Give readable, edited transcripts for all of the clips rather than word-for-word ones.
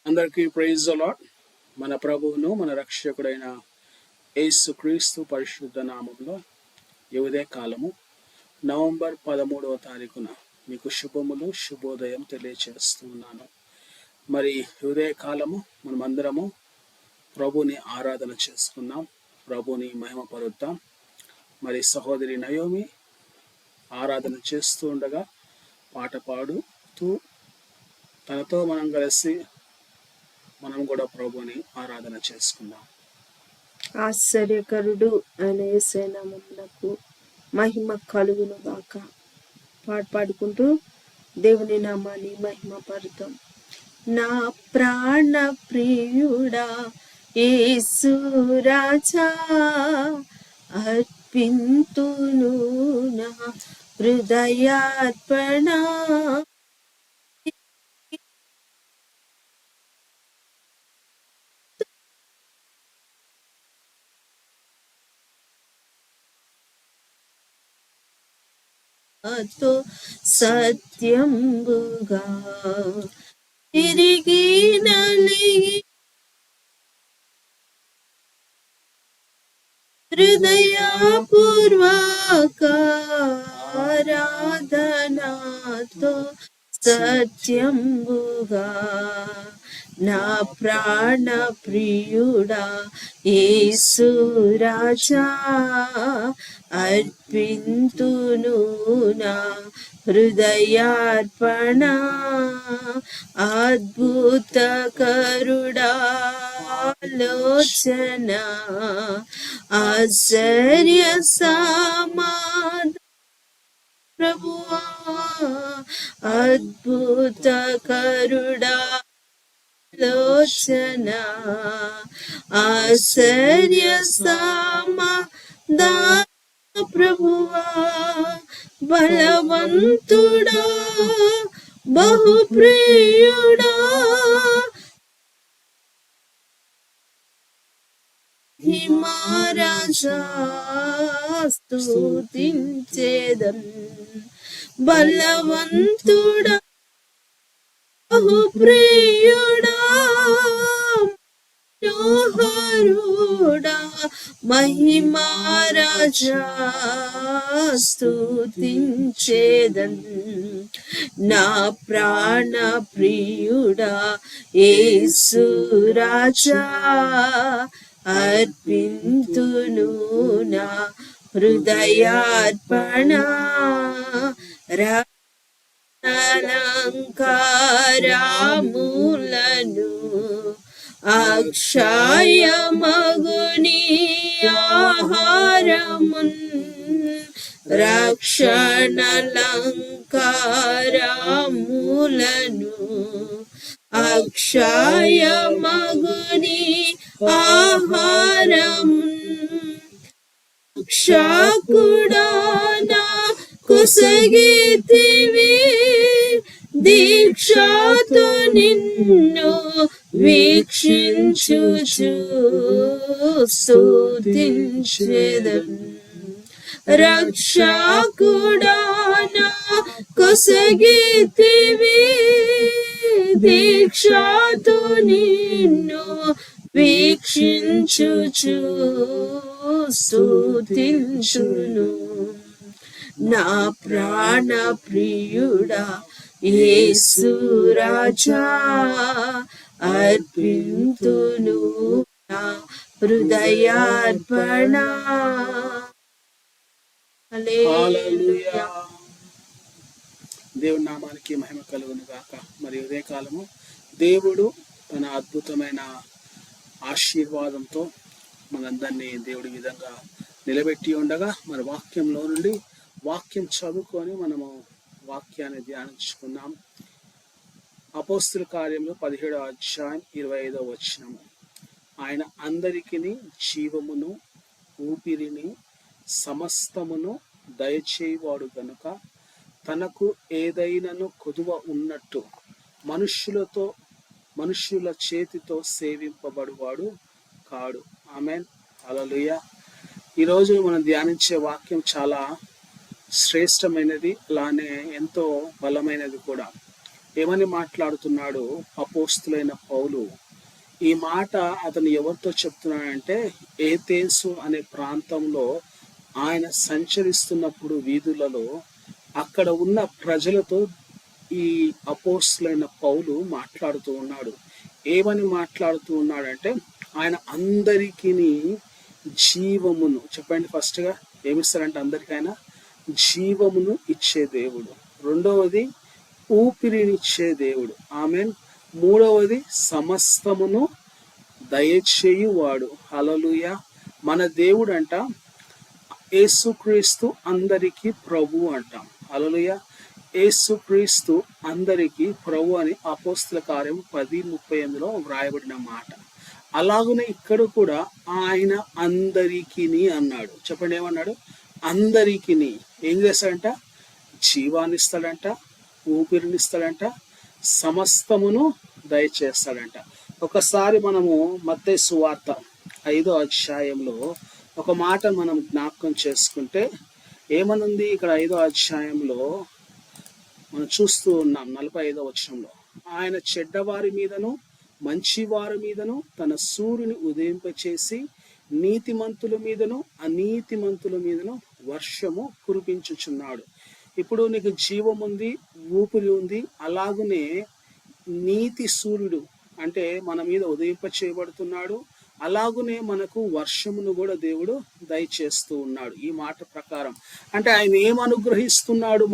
అందరికీ praise the lord. మన ప్రభువును మన రక్షకుడైన యేసుక్రీస్తు పరిశుద్ధ నామంలో ఈ ఉదయ కాలము నవంబర్ 13వ తారీఖున మీకు శుభోదయం తెలియచేస్తున్నాను. మరి ఉదయ కాలము మనమందరము ప్రభుని ఆరాధన చేసుకున్నాం, ప్రభుని మహిమపరుద్దాం. మరి సహోదరి నయోమి ఆరాధన చేస్తూ ఉండగా పాట పాడుతూ తనతో మనం కలిసి మనం కూడా ప్రభుని ఆరాధన చేసుకుందాం. ఆశ్చర్యకరుడు అనే యేసయ్య నామమునకు మహిమ కలుగును గాక. పాడుకుంటూ దేవుని నామాన్ని మహిమ పరుద్దాం. నా ప్రాణ ప్రియుడా యేసు రాజా, అర్పింతును నా హృదయార్పణ. సత్యంబుగా తిరిగి నలిగి హృదయపూర్వక ఆరాధనతో సత్యంబుగా నా ప్రాణ ప్రియుడా యేసు రాజా, అర్పింతును నా హృదయార్పణ. అద్భుతకరుడా లోచన ఆశ్చర్య సమాధాన ప్రభువా, అద్భుతకరుడా లోచన ఆశ్చర్య సమాధాన ప్రభువా, బలవంతుడా బహుప్రియుడా, హిమరాజా స్తుతించేదన్. బలవంతుడా బహుప్రియుడా మనోహరుడా మహిమారాజా స్తుతించేదన్. నా ప్రాణ ప్రియుడా యేసు రాజా, అర్పింతును నా హృదయార్పణ. అలంకారములను అక్షయమగుని ఆహారమున్, రక్షణలంకారములను అక్షయమగుని ఆహారమున్. రక్షకుడా నా కొసగితివి, దీక్షతో నిన్ను వీక్షించుచు స్తుతించెదన్. రక్షకుడా నా కొసగితివి, దీక్షతో నిన్ను వీక్షించుచు స్తుతించును. నా ప్రాణ ప్రియుడా యేసు రాజా, అర్పింతును నా హృదయార్పణ. హల్లెలూయా. దేవుని నామానికి మహిమ కలుగును గాక. మరి ఉదయ కాలము దేవుడు తన అద్భుతమైన ఆశీర్వాదంతో మనందరినీ దేవుడి విధంగా నిలబెట్టి ఉండగా, మరి వాక్యంలో నుండి వాక్యం చదువుకొని మనము వాక్యాన్ని ధ్యానించుకున్నాం. అపోస్తుల కార్యంలో 17వ అధ్యాయం 25వ వచనము. ఆయన అందరికీ జీవమును ఊపిరిని సమస్తమును దయచేయవాడు గనుక తనకు ఏదైనాను కొదువ ఉన్నట్టు మనుష్యుల చేతితో సేవింపబడువాడు కాడు. ఆమేన్. హల్లెలూయా. ఈరోజు మనం ధ్యానించే వాక్యం చాలా శ్రేష్టమైనది, అలానే ఎంతో బలమైనది కూడా. ఏమని మాట్లాడుతున్నాడు అపోస్తులైన పౌలు? ఈ మాట అతను ఎవరితో చెప్తున్నాడంటే ఏథెన్సు అనే ప్రాంతంలో ఆయన సంచరిస్తున్నప్పుడు వీధులలో అక్కడ ఉన్న ప్రజలతో ఈ అపోస్తులైన పౌలు మాట్లాడుతూ ఉన్నాడు. ఏమని మాట్లాడుతూ ఉన్నాడంటే ఆయన అందరికీ జీవమును, చెప్పండి ఫస్ట్గా ఏమిస్తారంటే అందరికీ ఆయన జీవమును ఇచ్చే దేవుడు. రెండవది ఊపిరినిచ్చే దేవుడు. ఆమెన్. మూడవది సమస్తమును దయచేయువాడు. హల్లెలూయా. మన దేవుడు అంట యేసుక్రీస్తు అందరికీ ప్రభు అంటాం. హల్లెలూయా. యేసుక్రీస్తు అందరికీ ప్రభు అని అపోస్తల కార్యం 10:38లో వ్రాయబడిన మాట. అలాగనే ఇక్కడ కూడా ఆయన అందరికిని అన్నాడు. చెప్పండి ఏమన్నాడు? అందరికిని ఏం చేస్తాడంట? జీవాన్నిస్తాడంట, ఊపిరినిస్తాడంట, సమస్తమును దయచేస్తాడంట. ఒకసారి మనము మత్తయి సువార్త 5వ అధ్యాయంలో ఒక మాట మనం జ్ఞాపకం చేసుకుంటే ఏమనుంది ఇక్కడ? 5వ అధ్యాయంలో మనం చూస్తూ ఉన్నాం 45వ వచనంలో, ఆయన చెడ్డవారి మీదను మంచివారి మీదను తన సూర్యుని ఉదయింపచేసి నీతిమంతుల మీదను అనీతిమంతుల మీదను వర్షము కురిపించుచున్నాడు. ఇప్పుడు నీకు జీవం ఉంది, ఊపిరి ఉంది. అలాగనే నీతి సూర్యుడు అంటే మన మీద ఉదయింప చేయబడుతున్నాడు. అలాగనే మనకు వర్షమును కూడా దేవుడు దయచేస్తూ ఉన్నాడు. ఈ మాట ప్రకారం అంటే ఆయన ఏం అనుగ్రహిస్తున్నాడు?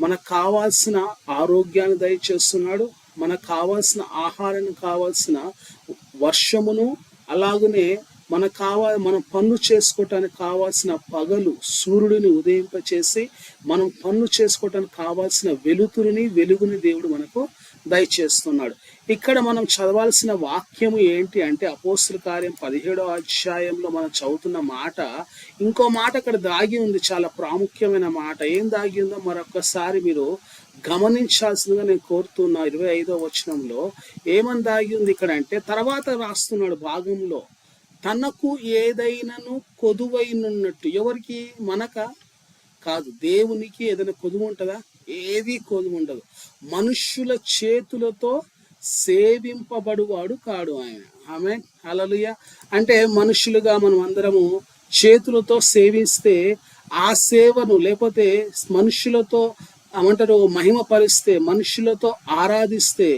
మనకు కావాల్సిన ఆరోగ్యాన్ని దయచేస్తున్నాడు, మనకు కావాల్సిన ఆహారాన్ని, కావాల్సిన వర్షమును, అలాగనే మనం పన్ను చేసుకోవటానికి కావాల్సిన పగలు సూర్యుడిని ఉదయింపచేసి మనం పన్ను చేసుకోవటానికి కావాల్సిన వెలుగుని దేవుడు మనకు దయచేస్తున్నాడు. ఇక్కడ మనం చదవాల్సిన వాక్యము ఏంటి అంటే అపోస్తల కార్యం 17వ అధ్యాయంలో మనం చదువుతున్న మాట, ఇంకో మాట అక్కడ దాగి ఉంది, చాలా ప్రాముఖ్యమైన మాట. ఏం దాగి ఉందో మరొకసారి మీరు గమనించాల్సిందిగా నేను కోరుతున్నా. 25వ వచనంలో ఏమని దాగి ఉంది ఇక్కడ అంటే, తర్వాత రాస్తున్నాడు భాగంలో, తనకు ఏదైనాను కొదువైనట్టు. ఎవరికి? మనక కాదు, దేవునికి ఏదైనా కొదువు ఉంటుందా? ఏది కొదువు ఉండదు. మనుష్యుల చేతులతో సేవింపబడువాడు కాడు ఆయన. ఆమేన్. హల్లెలూయా. అంటే మనుషులుగా మనం అందరము చేతులతో సేవిస్తే ఆ సేవను, లేకపోతే మనుషులతో ఏమంటారు మహిమపరిస్తే, మనుషులతో ఆరాధిస్తే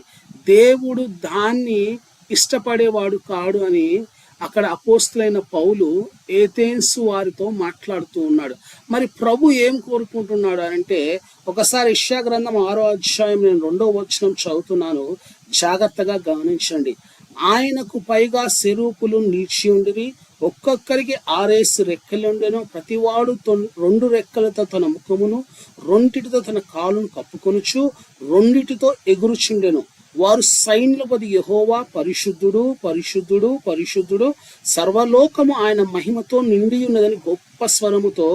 దేవుడు దాన్ని ఇష్టపడేవాడు కాడు అని అక్కడ అపోస్తులైన పౌలు ఏథెన్సు వారితో మాట్లాడుతూ ఉన్నాడు. మరి ప్రభు ఏం కోరుకుంటున్నాడు అంటే, ఒకసారి యెషయా గ్రంథం 6వ అధ్యాయం నేను 2వ వచనం చదువుతున్నాను, జాగ్రత్తగా గమనించండి. ఆయనకు పైగా సెరూపులు నిలిచి ఉండిరి, ఒక్కొక్కరికి 6 రెక్కలుండెను, ప్రతివాడు 2 రెక్కలతో తన ముఖమును 2టితో తన కాలును కప్పుకొనుచు 2టితో ఎగురుచుండెను. వారు సైన్యులపతి యెహోవా పరిశుద్ధుడు పరిశుద్ధుడు పరిశుద్ధుడు, సర్వలోకము ఆయన మహిమతో నిండి ఉన్నదని గొప్ప స్వరముతో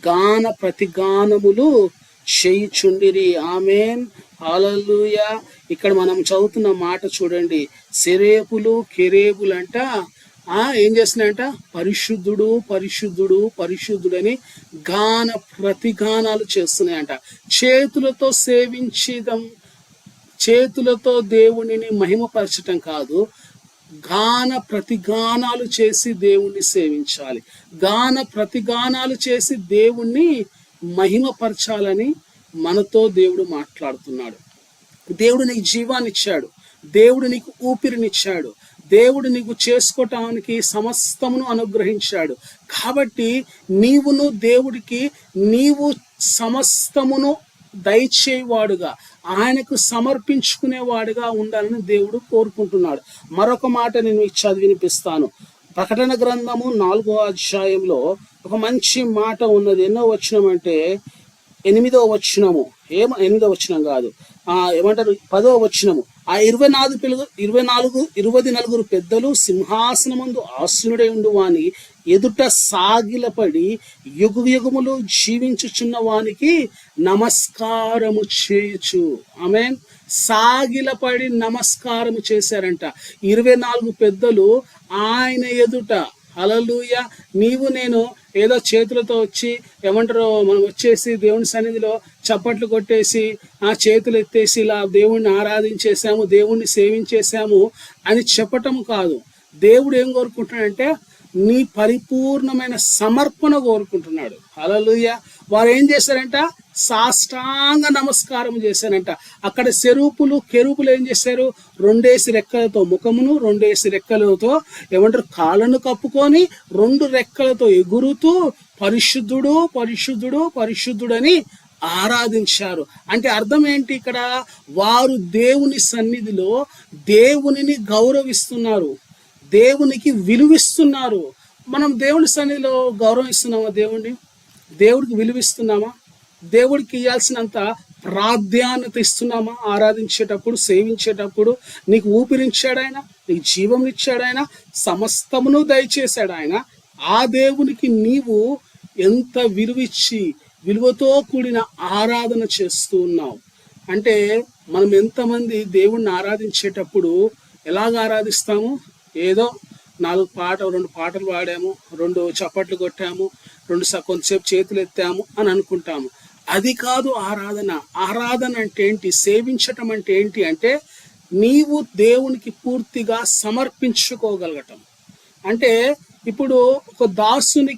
గాన ప్రతిగానములు చేయుచుండిరి. ఆమేన్. హల్లెలూయా. ఇక్కడ మనం చదువుతున్న మాట చూడండి, సెరేపులు కెరేబులు అంట ఏం చేస్తున్నాయంట? పరిశుద్ధుడు పరిశుద్ధుడు పరిశుద్ధుడని గాన ప్రతిగానాలు చేస్తున్నాయంట. చేతులతో సేవించడం, చేతులతో దేవునిని మహిమపరచటం కాదు, గాన ప్రతిగానాలు చేసి దేవుణ్ణి సేవించాలి. గాన ప్రతిగానాలు చేసి దేవుణ్ణి మహిమపరచాలని మనతో దేవుడు మాట్లాడుతున్నాడు. దేవుడు నీకు జీవాన్ని ఇచ్చాడు, దేవుడు నీకు ఊపిరినిచ్చాడు, దేవుడు నీకు చేసుకోవటానికి సమస్తమును అనుగ్రహించాడు. కాబట్టి నీవును దేవుడికి నీవు సమస్తమును దయచేవాడుగా, ఆయనకు సమర్పించుకునేవాడుగా ఉండాలని దేవుడు కోరుకుంటున్నాడు. మరొక మాట నేను చదివి వినిపిస్తాను. ప్రకటన గ్రంథము 4వ అధ్యాయంలో ఒక మంచి మాట ఉన్నది. ఎన్నో వచనం అంటే 8వ వచనము, 8వ వచనం కాదు, ఏమంటారు 10వ వచనము. ఆ 24 పెద్దలు సింహాసనమందు ఆసీనుడై ఉండు వాని ఎదుట సాగిలపడి యుగములు జీవించుచున్న వానికి నమస్కారము చేయుచు. ఆమేన్. సాగిలపడి నమస్కారము చేశారంట 24 పెద్దలు ఆయన ఎదుట. హల్లెలూయా. నీవు నేను ఏదో చేతులతో వచ్చి ఏమంటారు మనం వచ్చేసి దేవుని సన్నిధిలో చప్పట్లు కొట్టేసి ఆ చేతులు ఎత్తేసి ఇలా దేవుణ్ణి ఆరాధించేసాము, దేవుణ్ణి సేవించేసాము అని చెప్పటం కాదు. దేవుడు ఏం కోరుకుంటున్నాడంటే నీ పరిపూర్ణమైన సమర్పణ కోరుకుంటున్నాడు. హల్లెలూయా. వారు ఏం చేశారంట? సాష్టాంగ నమస్కారం చేశారంట. అక్కడ కెరూపులు ఏం చేశారు? 2 రెక్కలతో ముఖమును, 2 రెక్కలతో ఏమంటారు కాళ్ళను కప్పుకొని 2 రెక్కలతో ఎగురుతూ పరిశుద్ధుడు పరిశుద్ధుడు పరిశుద్ధుడని ఆరాధించారు. అంటే అర్థం ఏంటి? ఇక్కడ వారు దేవుని సన్నిధిలో దేవునిని గౌరవిస్తున్నారు, దేవునికి విలువిస్తున్నారు. మనం దేవుని సన్నిధిలో గౌరవిస్తున్నామా? దేవుడికి విలువిస్తున్నామా? దేవుడికి ఇవ్వాల్సినంత ప్రాధాన్యత ఇస్తున్నామా? ఆరాధించేటప్పుడు, సేవించేటప్పుడు నీకు ఊపిరిచ్చాడు ఆయన, నీకు జీవం ఇచ్చాడు ఆయన, సమస్తమును దయచేశాడు ఆయన. ఆ దేవునికి నీవు ఎంత విలువిచ్చి విలువతో కూడిన ఆరాధన చేస్తూ ఉన్నావు అంటే, మనం ఎంతమంది దేవుణ్ణి ఆరాధించేటప్పుడు ఎలాగ ఆరాధిస్తాము? ఏదో 2 పాటలు పాడాము, 2 చప్పట్లు కొట్టాము, కొంతసేపు చేతులు ఎత్తాము అని అనుకుంటాము. అది కాదు ఆరాధన. ఆరాధన అంటే ఏంటి? సేవించటం అంటే ఏంటి అంటే నీవు దేవునికి పూర్తిగా సమర్పించుకోగలగటం. అంటే ఇప్పుడు ఒక దాసుడు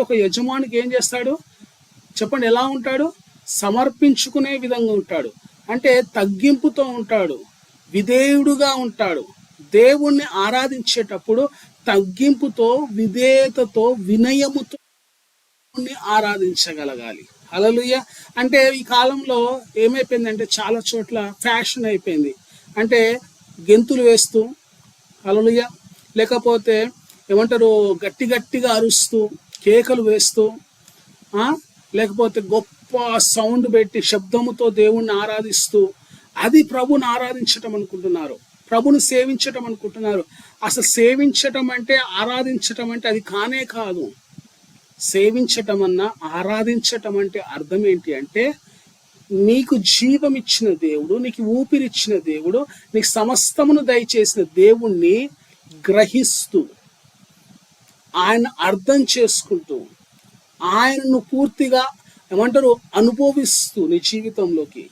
ఒక యజమానికి ఏం చేస్తాడు చెప్పండి? ఎలా ఉంటాడు? సమర్పించుకునే విధంగా ఉంటాడు. అంటే తగ్గింపుతో ఉంటాడు, విధేయుడుగా ఉంటాడు. దేవుణ్ణి ఆరాధించేటప్పుడు తగ్గింపుతో, విధేయతతో, వినయముతో ఆరాధించగలగాలి. హల్లెలూయా. అంటే ఈ కాలంలో ఏమైపోయిందంటే చాలా చోట్ల ఫ్యాషన్ అయిపోయింది. అంటే గెంతులు వేస్తూ, హల్లెలూయా, లేకపోతే ఏమంటారు గట్టిగా అరుస్తూ, కేకలు వేస్తూ, లేకపోతే గొప్ప సౌండ్ పెట్టి శబ్దముతో దేవుణ్ణి ఆరాధిస్తూ, అది ప్రభుని ఆరాధించటం అనుకుంటున్నారు, ప్రభుని సేవించటం అనుకుంటున్నారు. అసలు సేవించటం అంటే, ఆరాధించటం అంటే అది కానే కాదు. సేవించటం అన్నా ఆరాధించటం అంటే అర్థం ఏంటి అంటే, నీకు జీవం ఇచ్చిన దేవుడు, నీకు ఊపిరిచ్చిన దేవుడు, నీకు సమస్తమును దయచేసిన దేవుణ్ణి గ్రహిస్తూ, ఆయన అర్థం చేసుకుంటూ, ఆయనను పూర్తిగా ఏమంటారు అనుభవిస్తూ నీ జీవితంలోకి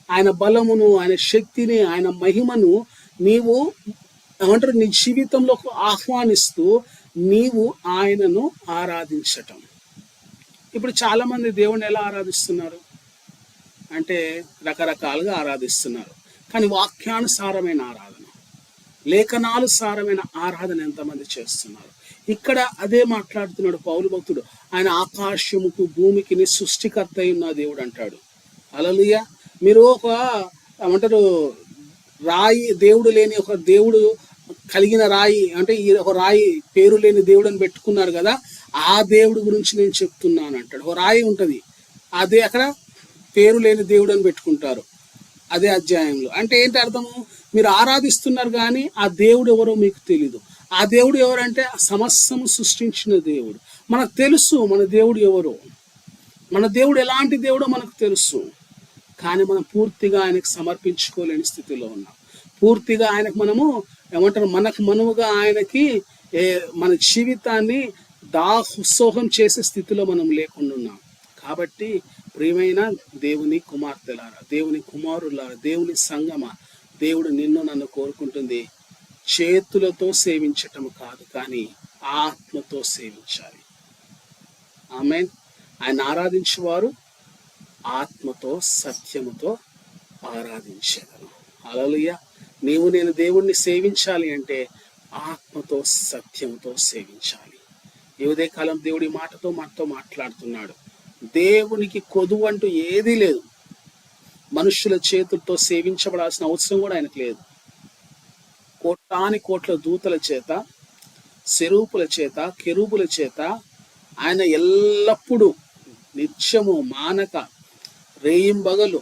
ఆయన బలమును, ఆయన శక్తిని, ఆయన మహిమను నీవు ఏమంటారు నీ జీవితంలోకి ఆహ్వానిస్తూ నీవు ఆయనను ఆరాధించటం. ఇప్పుడు చాలా మంది దేవుణ్ణి ఎలా ఆరాధిస్తున్నారు అంటే రకరకాలుగా ఆరాధిస్తున్నారు. కానీ వాక్యానుసారమైన ఆరాధన, లేఖనాలు సారమైన ఆరాధన ఎంతమంది చేస్తున్నారు? ఇక్కడ అదే మాట్లాడుతున్నాడు పౌలు భక్తుడు. ఆయన ఆకాశముకు భూమికి సృష్టికర్త అయిన దేవుడు అంటాడు. హల్లెలూయా. మీరు ఒక ఏమంటారు రాయి, దేవుడు లేని ఒక దేవుడు కలిగిన రాయి అంటే ఈ ఒక రాయి పేరు లేని దేవుడు అని పెట్టుకున్నారు కదా, ఆ దేవుడు గురించి నేను చెప్తున్నాను అంటాడు. ఒక రాయి ఉంటుంది, అదే అక్కడ పేరు లేని దేవుడు అని పెట్టుకుంటారు అదే అధ్యాయంలో. అంటే ఏంటి అర్థము? మీరు ఆరాధిస్తున్నారు కానీ ఆ దేవుడు ఎవరో మీకు తెలీదు. ఆ దేవుడు ఎవరంటే సమస్తము సృష్టించిన దేవుడు. మనకు తెలుసు మన దేవుడు ఎవరో, మన దేవుడు ఎలాంటి దేవుడో మనకు తెలుసు. కానీ మనం పూర్తిగా ఆయనకు సమర్పించుకోలేని స్థితిలో ఉన్నాం. పూర్తిగా ఆయనకు మనము ఏమంటారు మనముగా ఆయనకి మన జీవితాన్ని దాసోహం చేసే స్థితిలో మనం లేకుండా ఉన్నాం. కాబట్టి ప్రియమైన దేవుని కుమార్తెలారా, దేవుని కుమారులారా, దేవుని సంగమా, దేవుడు నిన్ను నన్ను కోరుకుంటుంది చేతులతో సేవించటం కాదు, కానీ ఆత్మతో సేవించాలి. ఆమేన్. ఆయన ఆరాధించేవారు ఆత్మతో సత్యముతో ఆరాధించేదను. హల్లెలూయా. నీవు నేను దేవుణ్ణి సేవించాలి అంటే ఆత్మతో సత్యంతో సేవించాలి. ఈ ఉదయకాలం దేవుడి మాటతో మనతో మాట్లాడుతున్నాడు. దేవునికి కొదువు అంటూ ఏదీ లేదు. మనుషుల చేతులతో సేవించబడాల్సిన అవసరం కూడా ఆయనకు లేదు. కోట్ల దూతల చేత, సెరూపుల చేత, కెరూబుల చేత ఆయన ఎల్లప్పుడూ నిత్యము మానక రేయింబగలు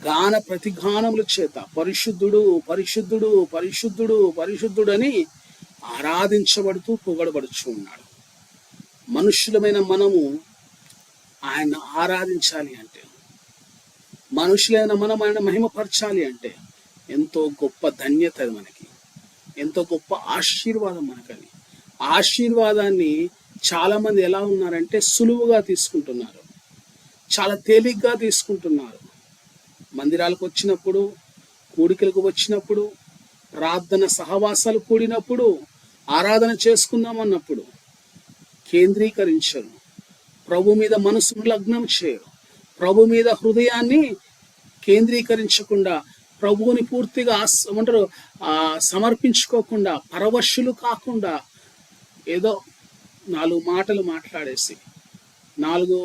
గాన ప్రతిగానముల చేత పరిశుద్ధుడు పరిశుద్ధుడు పరిశుద్ధుడు పరిశుద్ధుడు అని ఆరాధించబడుతూ పొగడబడుచు ఉన్నాడు. మనుషులమైన మనము ఆయన ఆరాధించాలి అంటే, మనుషులైన మనం ఆయన మహిమపరచాలి అంటే ఎంతో గొప్ప ధన్యత అది మనకి, ఎంతో గొప్ప ఆశీర్వాదం మనకని. ఆశీర్వాదాన్ని చాలా మంది ఎలా ఉన్నారంటే సులువుగా తీసుకుంటున్నారు, చాలా తేలిగ్గా తీసుకుంటున్నారు. మందిరాలకు వచ్చినప్పుడు, కూడికలకు వచ్చినప్పుడు, ప్రార్థన సహవాసాలు కూడినప్పుడు, ఆరాధన చేసుకుందాం అన్నప్పుడు కేంద్రీకరించరు, ప్రభు మీద మనసును లగ్నం చేయరు, ప్రభు మీద హృదయాన్ని కేంద్రీకరించకుండా, ప్రభువుని పూర్తిగా ఏమంటారు సమర్పించుకోకుండా, పరవశులు కాకుండా ఏదో 4 మాటలు మాట్లాడేసి, 4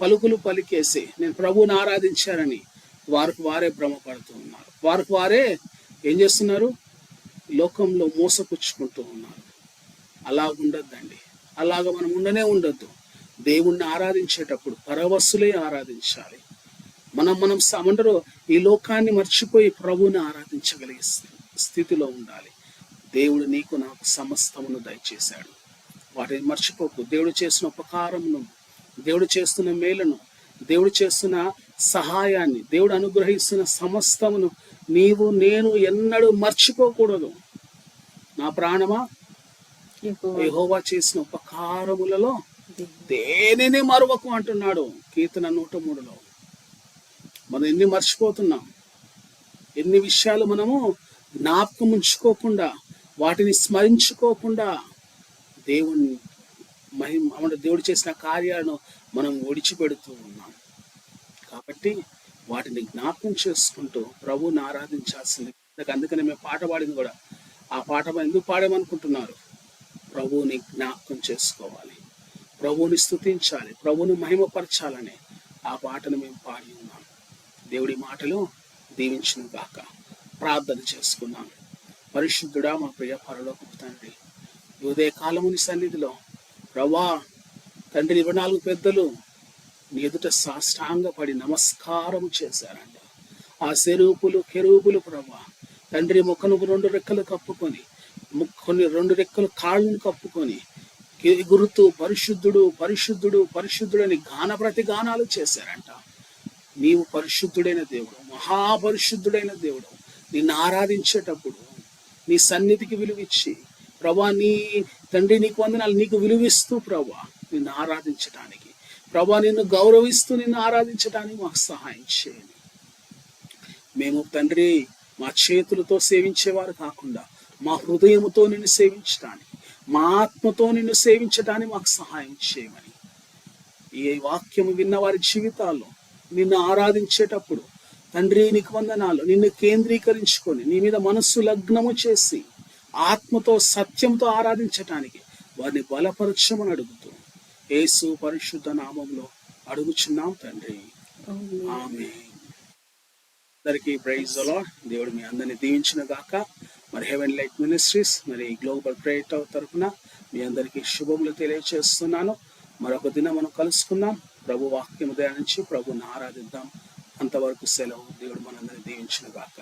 పలుకులు పలికేసి నేను ప్రభువుని ఆరాధించారని వారికి వారే భ్రమపడుతూ ఉన్నారు. వారికి వారే ఏం చేస్తున్నారు? లోకంలో మోసపుచ్చుకుంటూ ఉన్నారు. అలా ఉండొద్దండి, అలాగ మనం ఉండనే ఉండొద్దు. దేవుణ్ణి ఆరాధించేటప్పుడు పరవశులే ఆరాధించాలి. మనం ఏమంటారు ఈ లోకాన్ని మర్చిపోయి ప్రభువుని ఆరాధించగలిగే స్థితిలో ఉండాలి. దేవుడు నీకు నాకు సమస్తమును దయచేశాడు, వాటిని మర్చిపోకు. దేవుడు చేసిన ఉపకారమును, దేవుడు చేస్తున్న మేలును, దేవుడు చేస్తున్న సహాయాన్ని, దేవుడు అనుగ్రహిస్తున్న సమస్తమును నీవు నేను ఎన్నడూ మర్చిపోకూడదు. నా ప్రాణమా యెహోవా చేసిన ఉపకారములలో దేనిని మరువకు అంటున్నాడు కీర్తన 103లో. మనం ఎన్ని మర్చిపోతున్నాం, ఎన్ని విషయాలు మనము జ్ఞాపకం ఉంచుకోకుండా, వాటిని స్మరించుకోకుండా దేవుడు చేసిన కార్యాలను మనం విడిచిపెడుతూ ఉన్నాం. కాబట్టి వాటిని జ్ఞాపకం చేసుకుంటూ ప్రభువుని ఆరాధించాల్సింది. అందుకనే మేము పాట పాడింది కూడా, ఆ పాట ఎందుకు పాడామనుకుంటున్నారు? ప్రభువుని జ్ఞాపకం చేసుకోవాలి, ప్రభువుని స్తుతించాలి, ప్రభువుని మహిమపరచాలని ఆ పాటను మేము పాడి ఉన్నాం. దేవుడి మాటలు దీవించిన గాక. ప్రార్థన చేసుకున్నాం. పరిశుద్ధుడా మా ప్రియ పరలోకపు తండ్రి, ఈ ఉదయ కాలముని సన్నిధిలో ప్రభా తండ్రి 24 పెద్దలు నీ ఎదుట సాష్టాంగపడి నమస్కారం చేశారంట. ఆ కెరూపులు ప్రభా తండ్రి ముఖను 2 రెక్కలు కప్పుకొని, కొన్ని 2 రెక్కలు కాళ్ళను కప్పుకొని ఎగురుతూ పరిశుద్ధుడు పరిశుద్ధుడు పరిశుద్ధుడని ప్రతిగానాలు చేశారంట. నీవు పరిశుద్ధుడైన దేవుడు, మహాపరిశుద్ధుడైన దేవుడు. నిన్ను ఆరాధించేటప్పుడు నీ సన్నిధికి విలువిచ్చి ప్రభా, నీ తండ్రి నీకు వందనాలు, నీకు విలువిస్తూ ప్రభా నిన్ను ఆరాధించటానికి, ప్రభా నిన్ను గౌరవిస్తూ నిన్ను ఆరాధించటానికి మాకు సహాయం చేయండి. మేము తండ్రి మా చేతులతో సేవించేవారు కాకుండా మా హృదయముతో నిన్ను సేవించటానికి, మా ఆత్మతో నిన్ను సేవించటానికి మాకు సహాయం చేయమని ఈ వాక్యము విన్న వారి జీవితాల్లో నిన్ను ఆరాధించేటప్పుడు తండ్రి నీకు వందనాలు, నిన్ను కేంద్రీకరించుకొని నీ మీద మనస్సు లగ్నము చేసి ఆత్మతో సత్యంతో ఆరాధించటానికి వారిని బలపరచమని అడుగుతూ యేసు పరిశుద్ధ నామంలో అడుగుచున్నాం తండ్రి, ఆమేన్. అందరికీ ప్రైజ్ ది లార్డ్. దేవుడు మీ అందరినీ దీవించిన గాక. మరి హెవెన్ లైట్ మినిస్ట్రీస్, మరి గ్లోబల్ ప్రేయర్ టవర్ తరఫున మీ అందరికీ శుభములు తెలియజేస్తున్నాను. మరొక దినం మనం కలుసుకుందాం. ప్రభు వాక్యము ధ్యానించి ప్రభుని ఆరాధిద్దాం. అంతవరకు సెలవు. దేవుడు మనందరినీ దీవించిన గాక.